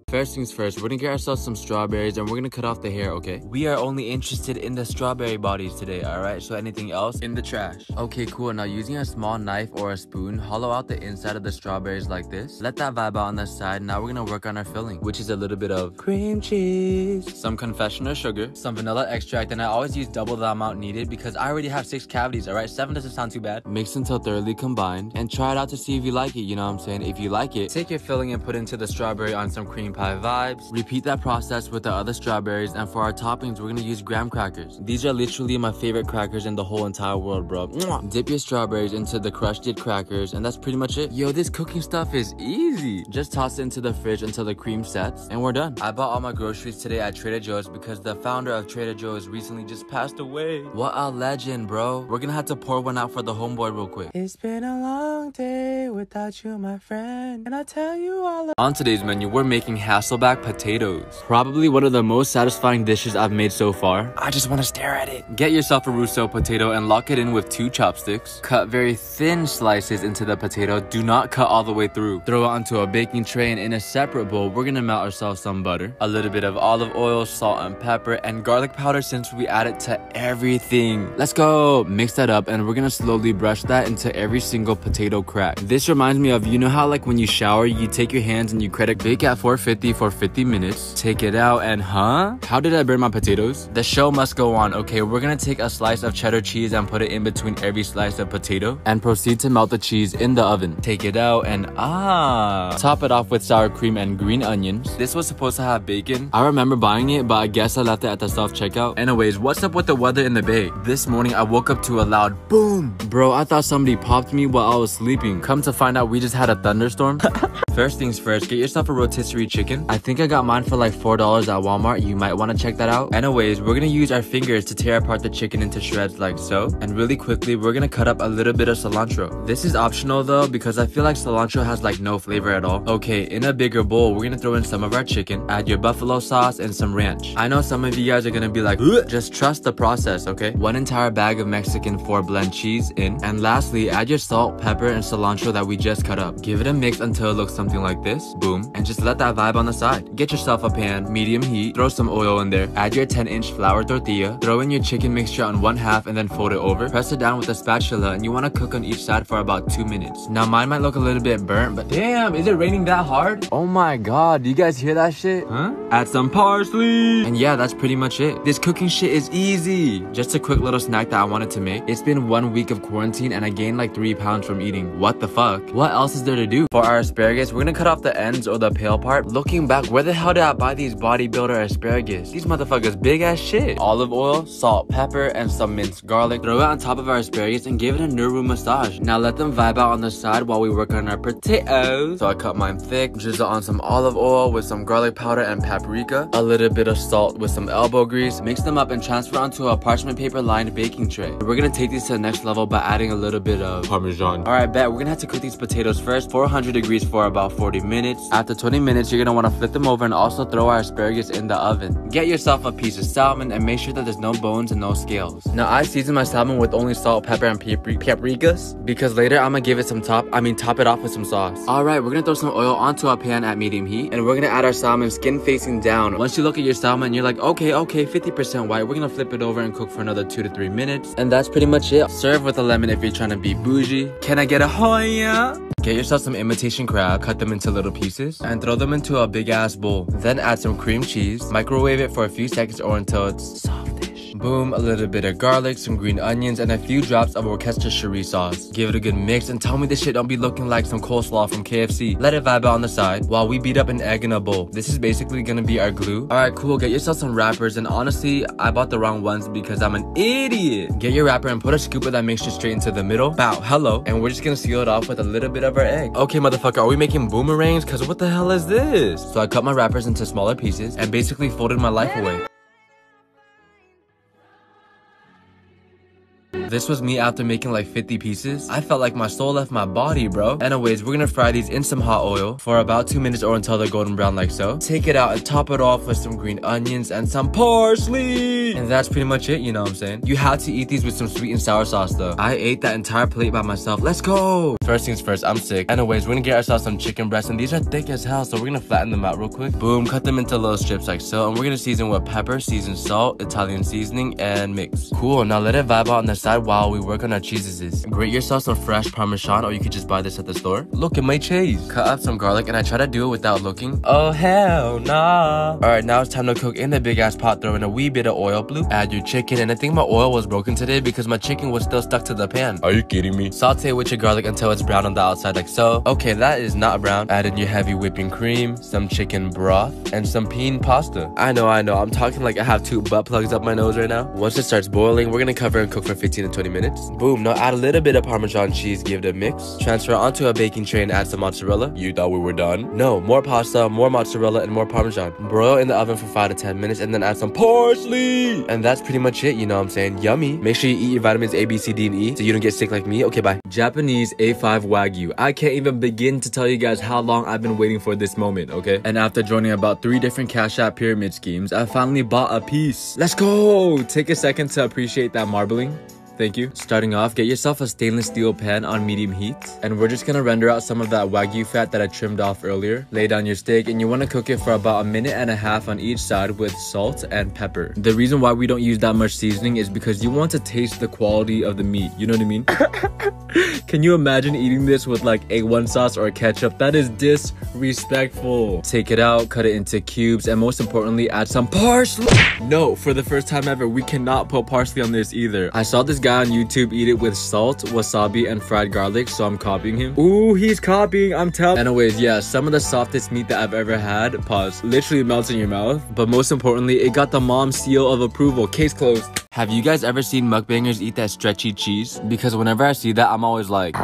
First things first, we're gonna get ourselves some strawberries and we're gonna cut off the hair, okay? We are only interested in the strawberry bodies today, alright? So anything else in the trash. Okay, cool. Now using a small knife or a spoon, hollow out the inside of the strawberries like this. Let that vibe out on the side. Now we're gonna work on our filling, which is a little bit of cream cheese, some confectioner sugar, some vanilla extract, and I always use double the amount needed because I already have 6 cavities, alright? 7 doesn't sound too bad. Mix until thoroughly combined and try it out to see if you like it, you know what I'm saying? If you like it, take your filling and put into the strawberry on some cream pie vibes. Repeat that process with the other strawberries, and for our toppings we're gonna use graham crackers. These are literally my favorite crackers in the whole entire world, bro. Mwah! Dip your strawberries into the crushed crackers and that's pretty much it. Yo, this cooking stuff is easy. Just toss it into the fridge until the cream sets and we're done. I bought all my groceries today at Trader Joe's because the founder of Trader Joe's recently just passed away. What a legend, bro. We're gonna have to pour one out for the homeboy real quick. It's been a long day without you, my friend, and I tell you all. On today's menu, we're making Hasselback potatoes. Probably one of the most satisfying dishes I've made so far. I just want to stare at it. Get yourself a Rousseau potato and lock it in with 2 chopsticks. Cut very thin slices into the potato. Do not cut all the way through. Throw it onto a baking tray, and in a separate bowl, we're gonna melt ourselves some butter, a little bit of olive oil, salt and pepper, and garlic powder since we add it to everything. Let's go. Mix that up, and we're gonna slowly brush that into every single potato crack. This reminds me of, you know how like when you shower, you take your hands and you credit bake at 450 for 50 minutes, take it out, and how did I burn my potatoes? The show must go on. Okay, we're gonna take a slice of cheddar cheese and put it in between every slice of potato and proceed to melt the cheese in the oven. Take it out and top it off with sour cream and green onions. This was supposed to have bacon. I remember buying it, but I guess I left it at the self-checkout. Anyways, what's up with the weather in the Bay? This morning I woke up to a loud boom. Bro, I thought somebody popped me while I was sleeping. Come to find out, we just had a thunderstorm. First things first, get yourself a rotisserie chicken. I think I got mine for like $4 at Walmart. You might want to check that out. Anyways, we're gonna use our fingers to tear apart the chicken into shreds like so. And really quickly, we're gonna cut up a little bit of cilantro. This is optional though, because I feel like cilantro has like no flavor at all. Okay, in a bigger bowl, we're gonna throw in some of our chicken, add your buffalo sauce and some ranch. I know some of you guys are gonna be like, ugh. Just trust the process, okay? 1 entire bag of Mexican 4-blend cheese in. And lastly, add your salt, pepper, and cilantro that we just cut up. Give it a mix until it looks something like this. Boom. And just let that vibe on the side. Get yourself a pan, medium heat, throw some oil in there, add your 10-inch flour tortilla, throw in your chicken mixture on 1/2 and then fold it over. Press it down with a spatula and you want to cook on each side for about 2 minutes. Now mine might look a little bit burnt, but damn, is it raining that hard? Oh my god, do you guys hear that shit? Huh? Add some parsley. And yeah, that's pretty much it. This cooking shit is easy. Just a quick little snack that I wanted to make. It's been 1 week of quarantine and I gained like 3 pounds from eating. What the fuck? What else is there to do? For our asparagus, we're gonna cut off the ends or the pale part. Looking back, where the hell did I buy these bodybuilder asparagus? These motherfuckers big as shit. Olive oil, salt, pepper, and some minced garlic. Throw it on top of our asparagus and give it a Nuru massage. Now let them vibe out on the side while we work on our potatoes. So I cut mine thick, drizzle on some olive oil with some garlic powder and paprika, a little bit of salt with some elbow grease, mix them up and transfer onto a parchment paper lined baking tray. We're gonna take these to the next level by adding a little bit of Parmesan. Alright, bet, we're gonna have to cook these potatoes first, 400 degrees for about 40 minutes. After 20 minutes, you're gonna wanna flip them over and also throw our asparagus in the oven. Get yourself a piece of salmon and make sure that there's no bones and no scales. Now I season my salmon with only salt, pepper, and paprikas because later I'm gonna give it some top it off with some sauce. Alright, we're gonna throw some oil onto a pan at medium heat and we're gonna add our salmon skin facing down. Once you look at your salmon, you're like, okay, 50% white. We're gonna flip it over and cook for another 2 to 3 minutes. And that's pretty much it. Serve with a lemon if you're trying to be bougie. Can I get a Hoya? Get yourself some imitation crab, cut them into little pieces, and throw them into a big ass bowl. Then add some cream cheese, microwave it for a few seconds or until it's softish. Boom, a little bit of garlic, some green onions, and a few drops of Worcestershire sauce. Give it a good mix and tell me this shit don't be looking like some coleslaw from KFC. Let it vibe out on the side while we beat up an egg in a bowl. This is basically gonna be our glue. Alright, cool, get yourself some wrappers, and honestly, I bought the wrong ones because I'm an idiot. Get your wrapper and put a scoop of that mixture straight into the middle. Bow, hello. And we're just gonna seal it off with a little bit of our egg. Okay, motherfucker, are we making boomerangs? Cause what the hell is this? So I cut my wrappers into smaller pieces and basically folded my life away. this was me after making like 50 pieces. I felt like my soul left my body, bro. Anyways, we're gonna fry these in some hot oil for about 2 minutes or until they're golden brown like so. Take it out and top it off with some green onions and some parsley. And that's pretty much it, you know what I'm saying? You have to eat these with some sweet and sour sauce though. I ate that entire plate by myself. Let's go! First things first, I'm sick. Anyways, we're gonna get ourselves some chicken breasts, and these are thick as hell, so we're gonna flatten them out real quick. Boom, cut them into little strips like so, and we're gonna season with pepper, seasoned salt, Italian seasoning, and mix. Cool, now let it vibe out on the side while we work on our cheeses. Grate yourself some fresh Parmesan, or you could just buy this at the store. Look at my cheese. Cut up some garlic, and I try to do it without looking. Oh hell nah. Alright, now it's time to cook in the big ass pot. Throw in a wee bit of oil, bloop. Add your chicken, and I think my oil was broken today because my chicken was still stuck to the pan. Are you kidding me? Saute with your garlic until it's brown on the outside like so. Okay, that is not brown. Add in your heavy whipping cream, some chicken broth, and some peen pasta. I know, I'm talking like I have 2 butt plugs up my nose right now. Once it starts boiling, we're gonna cover and cook for 15 to 20 minutes. Boom, now add a little bit of Parmesan cheese, give it a mix. Transfer onto a baking tray and add some mozzarella. You thought we were done? No, more pasta, more mozzarella, and more Parmesan. Broil in the oven for 5 to 10 minutes and then add some parsley. And that's pretty much it, you know what I'm saying? Yummy. Make sure you eat your vitamins A, B, C, D, and E so you don't get sick like me. Okay, bye. Japanese A5 Wagyu. I can't even begin to tell you guys how long I've been waiting for this moment, okay? And after joining about 3 different Cash App pyramid schemes, I finally bought a piece. Let's go! Take a second to appreciate that marbling. Thank you. Starting off, get yourself a stainless steel pan on medium heat, and we're just gonna render out some of that Wagyu fat that I trimmed off earlier. Lay down your steak, and you want to cook it for about 1.5 minutes on each side with salt and pepper. The reason why we don't use that much seasoning is because you want to taste the quality of the meat, you know what I mean? Can you imagine eating this with like A1 sauce or ketchup? That is disrespectful. Take it out, cut it into cubes, and most importantly, add some parsley. No, for the first time ever, we cannot put parsley on this either. I saw this guy on YouTube eat it with salt, wasabi, and fried garlic, so I'm copying him. Ooh, he's copying, I'm telling. Anyways, yeah, some of the softest meat that I've ever had, pause, literally melts in your mouth. But most importantly, it got the mom seal of approval. Case closed. Have you guys ever seen mukbangers eat that stretchy cheese? Because whenever I see that, I'm always like,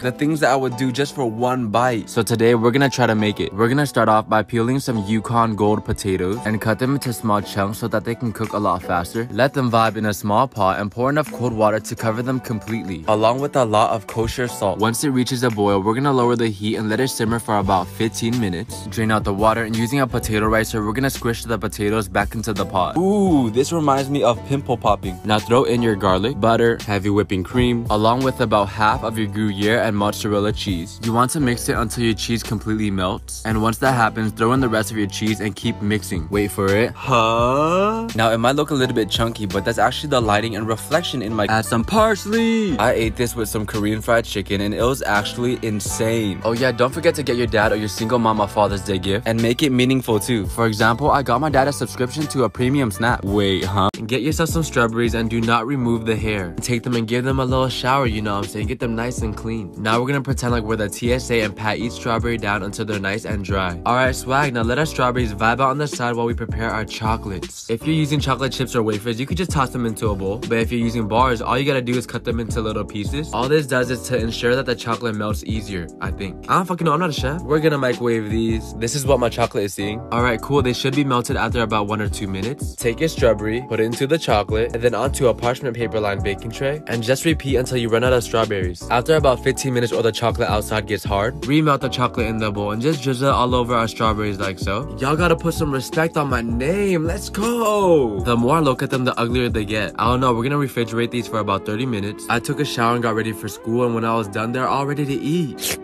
the things that I would do just for 1 bite. So today, we're gonna try to make it. We're gonna start off by peeling some Yukon Gold potatoes and cut them into small chunks so that they can cook a lot faster. Let them vibe in a small pot and pour enough cold water to cover them completely, along with a lot of kosher salt. Once it reaches a boil, we're gonna lower the heat and let it simmer for about 15 minutes. Drain out the water, and using a potato ricer, we're gonna squish the potatoes back into the pot. Ooh, this reminds me of pimple popping. Now throw in your garlic, butter, heavy whipping cream, along with about half of your Gruyere and mozzarella cheese. You want to mix it until your cheese completely melts. And once that happens, throw in the rest of your cheese and keep mixing. Wait for it. Huh? Now it might look a little bit chunky, but that's actually the lighting and reflection in my... Add some parsley. I ate this with some Korean fried chicken and it was actually insane. Oh yeah, don't forget to get your dad or your single mom a Father's Day gift and make it meaningful too. For example, I got my dad a subscription to a premium snap. Wait, huh? Get yourself some strawberries and do not remove the hair. Take them and give them a little shower, you know what I'm saying? Get them nice and clean. Now we're gonna pretend like we're the TSA and pat each strawberry down until they're nice and dry. Alright, swag, now let our strawberries vibe out on the side while we prepare our chocolates. If you're using chocolate chips or wafers, you could just toss them into a bowl. But if you're using bars, all you gotta do is cut them into little pieces. All this does is to ensure that the chocolate melts easier, I think. I don't fucking know, I'm not a chef. We're gonna microwave these. This is what my chocolate is seeing. Alright, cool, they should be melted after about 1 or 2 minutes. Take your strawberry, put it into the chocolate, and then onto a parchment paper lined baking tray, and just repeat until you run out of strawberries. After about 15 minutes or the chocolate outside gets hard, remelt the chocolate in the bowl and just drizzle it all over our strawberries like so. Y'all gotta put some respect on my name. Let's go! The more I look at them, the uglier they get. I don't know, we're gonna refrigerate these for about 30 minutes. I took a shower and got ready for school, and when I was done, they're all ready to eat.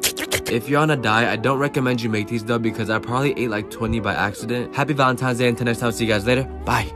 If you're on a diet, I don't recommend you make these though because I probably ate like 20 by accident. Happy Valentine's Day, until next time, see you guys later. Bye!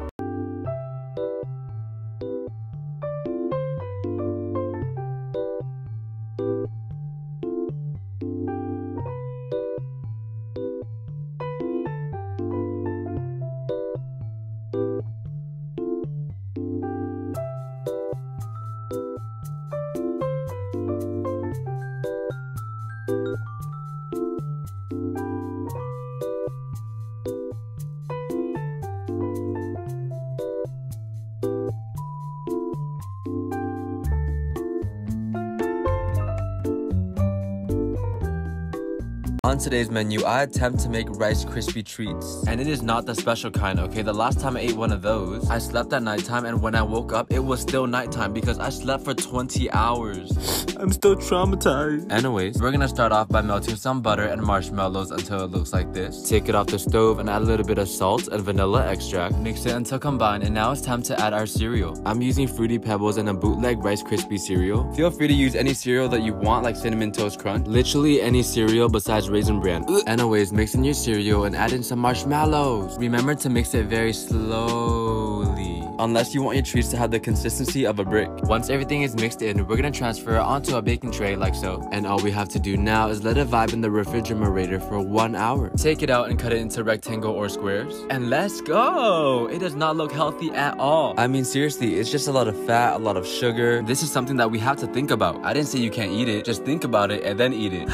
On today's menu, I attempt to make Rice Krispie treats. And it is not the special kind, okay? The last time I ate one of those, I slept at nighttime, and when I woke up, it was still nighttime because I slept for 20 hours. I'm still traumatized. Anyways, we're gonna start off by melting some butter and marshmallows until it looks like this. Take it off the stove and add a little bit of salt and vanilla extract. Mix it until combined, and now it's time to add our cereal. I'm using Fruity Pebbles and a bootleg Rice Krispie cereal. Feel free to use any cereal that you want, like Cinnamon Toast Crunch. Literally any cereal besides Raisin Bran. Anyways, mix in your cereal and add in some marshmallows. Remember to mix it very slowly, unless you want your treats to have the consistency of a brick. Once everything is mixed in, we're gonna transfer it onto a baking tray like so. And all we have to do now is let it vibe in the refrigerator for 1 hour. Take it out and cut it into rectangle or squares. And let's go! It does not look healthy at all. I mean, seriously, it's just a lot of fat, a lot of sugar. This is something that we have to think about. I didn't say you can't eat it. Just think about it and then eat it.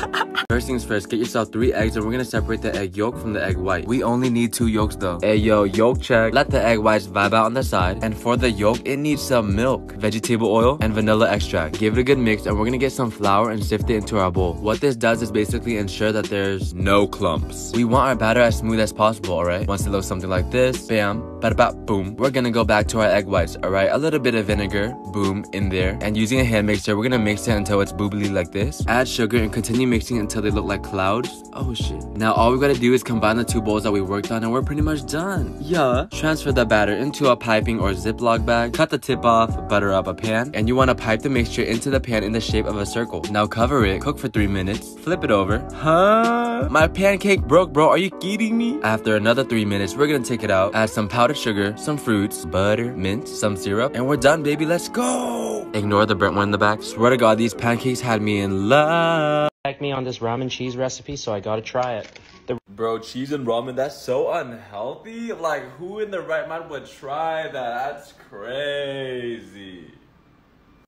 First things first, get yourself 3 eggs, and we're gonna separate the egg yolk from the egg white. We only need 2 yolks though. Hey yo, yolk check. Let the egg whites vibe out on the side. And for the yolk, it needs some milk, vegetable oil, and vanilla extract. Give it a good mix, and we're gonna get some flour and sift it into our bowl. What this does is basically ensure that there's no clumps. We want our batter as smooth as possible, alright? Once it looks something like this, bam, bada bap, boom. We're gonna go back to our egg whites, alright? A little bit of vinegar, boom, in there. And using a hand mixer, we're gonna mix it until it's boobly like this. Add sugar and continue mixing until they look like clouds. Oh shit. Now all we gotta do is combine the 2 bowls that we worked on, and we're pretty much done. Yeah. Transfer the batter into a piping or Ziploc bag. Cut the tip off, butter up a pan, and you wanna pipe the mixture into the pan in the shape of a circle. Now cover it, cook for 3 minutes, flip it over. Huh? My pancake broke, bro. Are you kidding me? After another 3 minutes, we're gonna take it out, add some powdered sugar, some fruits, butter, mint, some syrup, and we're done, baby. Let's go. Ignore the burnt one in the back. Swear to God, these pancakes had me in love. Me on this ramen cheese recipe, so I gotta try it. Bro, cheese and ramen, that's so unhealthy. Like, who in the right mind would try that? That's crazy.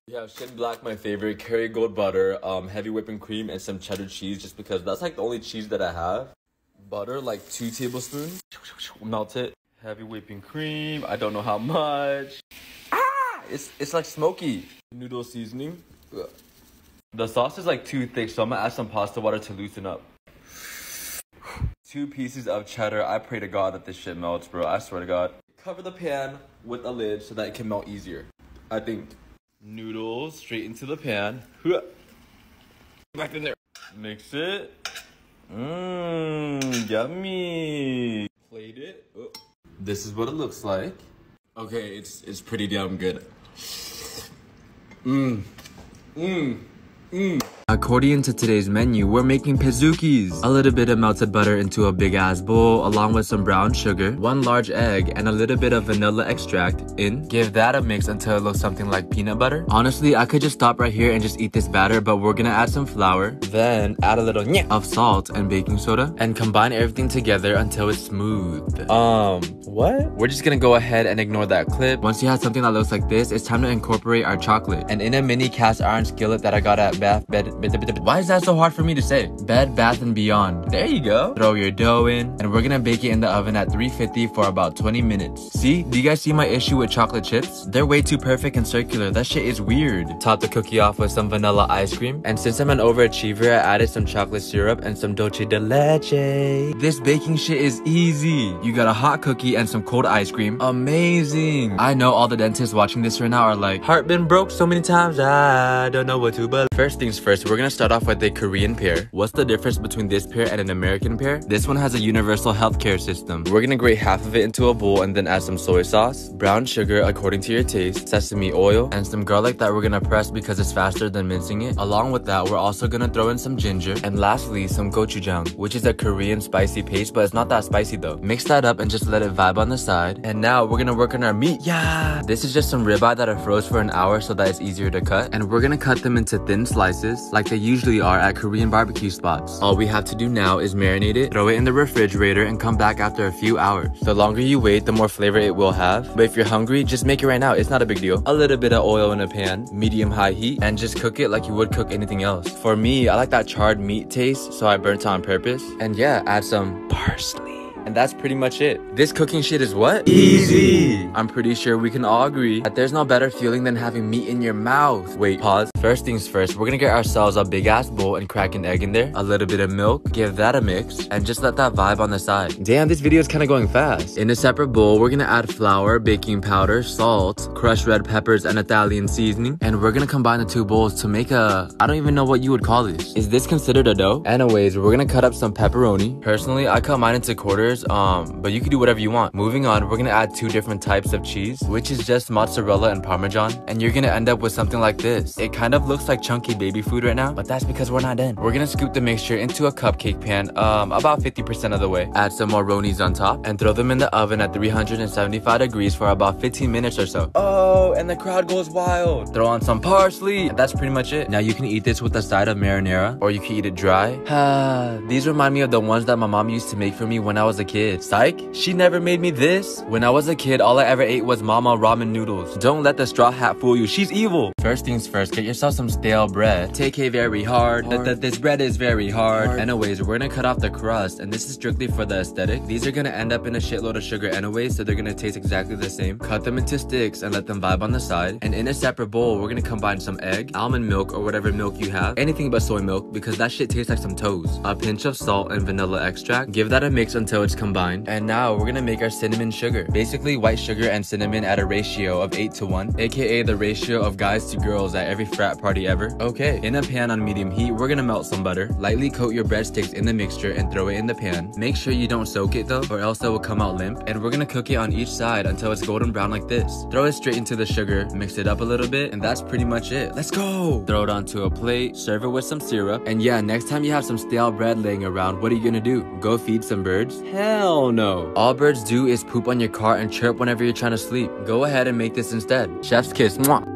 We have Shin Black, my favorite, Kerrygold butter, heavy whipping cream, and some cheddar cheese, just because that's like the only cheese that I have. Butter, like 2 tablespoons. Melt it. Heavy whipping cream, I don't know how much. Ah! It's like smoky. Noodle seasoning. Ugh. The sauce is like too thick, so I'm gonna add some pasta water to loosen up. 2 pieces of cheddar. I pray to God that this shit melts, bro. I swear to God. Cover the pan with a lid so that it can melt easier, I think. Noodles straight into the pan. Back in there. Mix it. Yummy. Plate it. Oh. This is what it looks like. Okay, it's pretty damn good. According to today's menu, we're making pizookies. A little bit of melted butter into a big ass bowl, along with some brown sugar, 1 large egg, and a little bit of vanilla extract in. Give that a mix until it looks something like peanut butter. Honestly, I could just stop right here and just eat this batter, but we're gonna add some flour, then add a little of salt and baking soda, and combine everything together until it's smooth. What? We're just gonna go ahead and ignore that clip. Once you have something that looks like this, it's time to incorporate our chocolate. And in a mini cast iron skillet that I got at why is that so hard for me to say? Bed Bath & Beyond. There you go. Throw your dough in, and we're gonna bake it in the oven at 350 for about 20 minutes. See? Do you guys see my issue with chocolate chips? They're way too perfect and circular. That shit is weird. Top the cookie off with some vanilla ice cream. And since I'm an overachiever, I added some chocolate syrup and some dulce de leche. This baking shit is easy. You got a hot cookie and some cold ice cream. Amazing. I know all the dentists watching this right now are like, heart been broke so many times, I don't know what to believe. First things first, we're gonna start off with a Korean pear. What's the difference between this pear and an American pear? This one has a universal healthcare system. We're gonna grate half of it into a bowl and then add some soy sauce, brown sugar according to your taste, sesame oil, and some garlic that we're gonna press because it's faster than mincing it. Along with that, we're also gonna throw in some ginger, and lastly, some gochujang, which is a Korean spicy paste, but it's not that spicy though. Mix that up and just let it vibe on the side. And now we're gonna work on our meat. Yeah! This is just some ribeye that I froze for an hour so that it's easier to cut. And we're gonna cut them into thin slices, like they usually are at Korean barbecue spots. All we have to do now is marinate it, throw it in the refrigerator, and come back after a few hours. The longer you wait, the more flavor it will have. But if you're hungry, just make it right now. It's not a big deal. A little bit of oil in a pan, medium-high heat, and just cook it like you would cook anything else. For me, I like that charred meat taste, so I burnt it on purpose. And yeah, add some parsley. And that's pretty much it. This cooking shit is what? Easy! I'm pretty sure we can all agree that there's no better feeling than having meat in your mouth. Wait, pause. First things first, we're gonna get ourselves a big ass bowl and crack an egg in there, a little bit of milk, give that a mix, and just let that vibe on the side. Damn, this video is kind of going fast. In a separate bowl, we're gonna add flour, baking powder, salt, crushed red peppers, and Italian seasoning, and we're gonna combine the two bowls to make a, I don't even know what you would call this. Is this considered a dough? Anyways, we're gonna cut up some pepperoni. Personally, I cut mine into quarters, but you can do whatever you want. Moving on, we're gonna add two different types of cheese, which is just mozzarella and parmesan, and you're gonna end up with something like this. It kind of looks like chunky baby food right now, but that's because we're not done. We're gonna scoop the mixture into a cupcake pan, about 50% of the way. Add some more ronis on top, and throw them in the oven at 375 degrees for about 15 minutes or so. Oh, and the crowd goes wild. Throw on some parsley, and that's pretty much it. Now you can eat this with a side of marinara, or you can eat it dry. These remind me of the ones that my mom used to make for me when I was a kid. Psych, she never made me this. When I was a kid, all I ever ate was mama ramen noodles. Don't let the straw hat fool you, she's evil. First things first, get yourself some stale bread. Take it very hard. This bread is very hard. Anyways, we're gonna cut off the crust, and this is strictly for the aesthetic. These are gonna end up in a shitload of sugar anyways, so they're gonna taste exactly the same. Cut them into sticks and let them vibe on the side. And in a separate bowl, we're gonna combine some egg, almond milk, or whatever milk you have. Anything but soy milk, because that shit tastes like some toes. A pinch of salt and vanilla extract. Give that a mix until it's combined. And now we're gonna make our cinnamon sugar. Basically white sugar and cinnamon at a ratio of 8 to 1, aka the ratio of guys to girls at every frat party ever. Okay, in a pan on medium heat, we're gonna melt some butter. Lightly coat your breadsticks in the mixture and throw it in the pan. Make sure you don't soak it though, or else it will come out limp. And we're gonna cook it on each side until it's golden brown like this. Throw it straight into the sugar, mix it up a little bit, and that's pretty much it. Let's go! Throw it onto a plate, serve it with some syrup, and yeah, next time you have some stale bread laying around, what are you gonna do? Go feed some birds? Hell no! All birds do is poop on your car and chirp whenever you're trying to sleep. Go ahead and make this instead. Chef's kiss. Mwah.